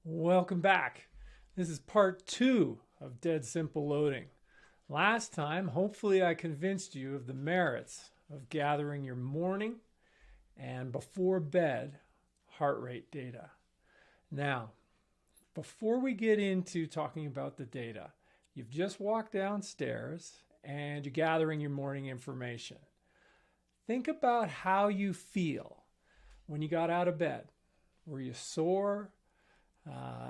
Welcome back. This is part two of Dead Simple Loading. Last time, hopefully, I convinced you of the merits of gathering your morning and before bed heart rate data. Now, before we get into talking about the data, you've just walked downstairs and you're gathering your morning information. Think about how you feel when you got out of bed. Were you sore?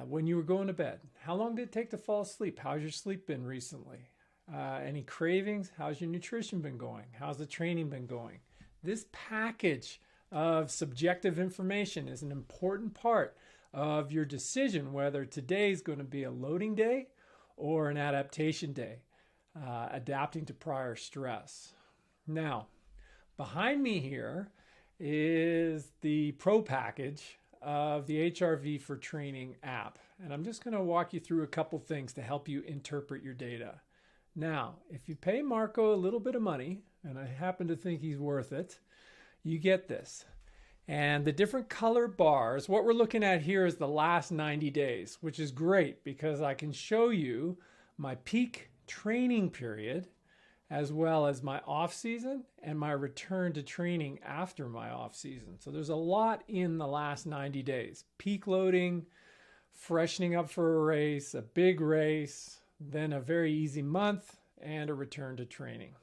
When you were going to bed, how long did it take to fall asleep? How's your sleep been recently? Any cravings? How's your nutrition been going? How's the training been going? This package of subjective information is an important part of your decision whether today is going to be a loading day or an adaptation day, adapting to prior stress. Now, behind me here is the Pro package of the HRV for Training app. And I'm just going to walk you through a couple things to help you interpret your data. Now, if you pay Marco a little bit of money, and I happen to think he's worth it, you get this. And the different color bars, what we're looking at here is the last 90 days, which is great because I can show you my peak training period as well as my off season and my return to training after my off season. So there's a lot in the last 90 days. Peak loading, freshening up for a race, a big race, then a very easy month, and a return to training.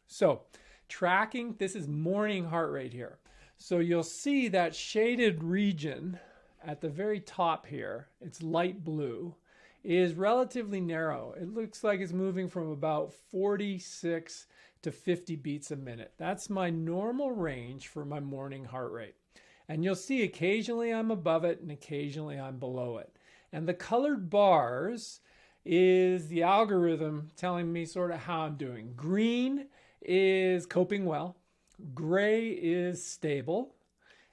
So tracking, this is morning heart rate here. So you'll see that shaded region at the very top here, it's light blue, is relatively narrow. It looks like it's moving from about 46 to 50 beats a minute. That's my normal range for my morning heart rate. And you'll see occasionally I'm above it and occasionally I'm below it. And the colored bars is the algorithm telling me sort of how I'm doing. Green is coping well. Gray is stable.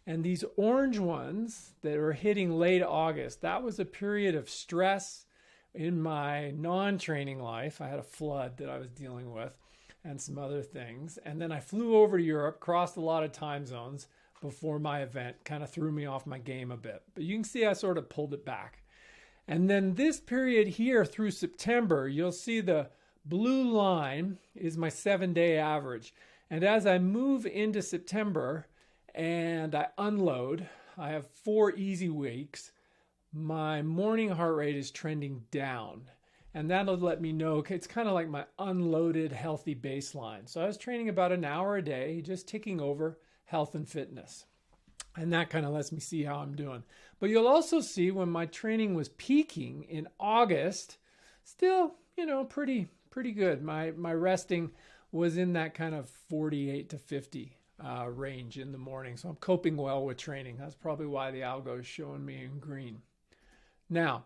And these orange ones that are hitting late August, that was a period of stress in my non-training life. I had a flood that I was dealing with and some other things. And then I flew over to Europe, crossed a lot of time zones before my event, kind of threw me off my game a bit. But you can see I sort of pulled it back. And then this period here through September, you'll see the blue line is my 7-day average. And as I move into September and I unload, I have 4 easy weeks, my morning heart rate is trending down. And that'll let me know it's kind of like my unloaded healthy baseline. So I was training about an hour a day, just ticking over health and fitness. And that kind of lets me see how I'm doing. But you'll also see when my training was peaking in August, still, pretty good. My resting was in that kind of 48 to 50 range in the morning. So I'm coping well with training. That's probably why the algo is showing me in green. Now,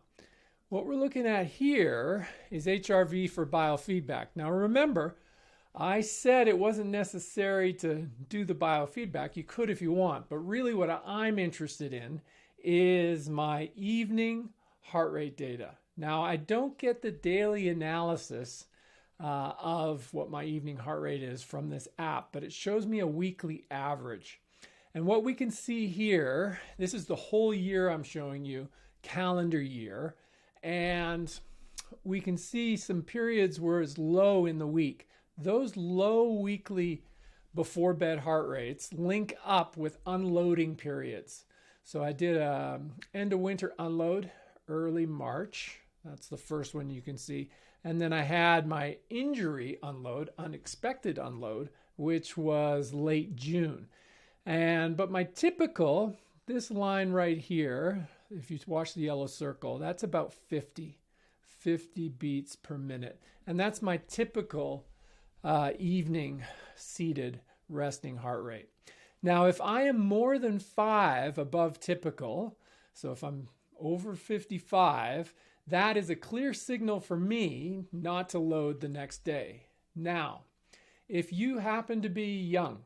what we're looking at here is HRV for biofeedback. Now remember, I said it wasn't necessary to do the biofeedback. You could if you want, but really what I'm interested in is my evening heart rate data. Now, I don't get the daily analysis of what my evening heart rate is from this app, but it shows me a weekly average. And what we can see here, this is the whole year I'm showing you, calendar year, and we can see some periods where it's low in the week. Those low weekly before bed heart rates link up with unloading periods. So I did a end of winter unload early March. That's the first one you can see. And then I had my injury unload, unexpected unload, which was late June. But my typical, this line right here, if you watch the yellow circle, that's about 50 beats per minute. And that's my typical evening seated resting heart rate. Now, if I am more than 5 above typical, so if I'm over 55, that is a clear signal for me not to load the next day. Now, if you happen to be young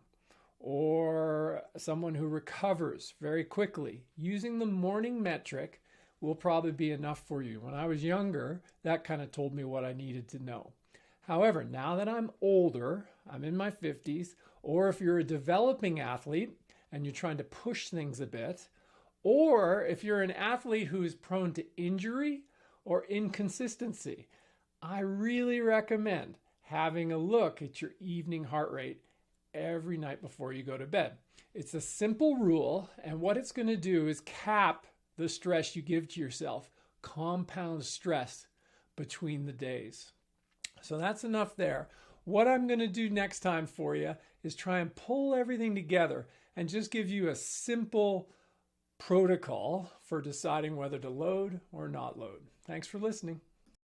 or someone who recovers very quickly, using the morning metric will probably be enough for you. When I was younger, that kind of told me what I needed to know. However, now that I'm older, I'm in my 50s, or if you're a developing athlete and you're trying to push things a bit, Or if you're an athlete who is prone to injury or inconsistency, I really recommend having a look at your evening heart rate every night before you go to bed. It's a simple rule, and what it's going to do is cap the stress you give to yourself, compound stress between the days. So that's enough there. What I'm going to do next time for you is try and pull everything together and just give you a simple protocol for deciding whether to load or not load. Thanks for listening.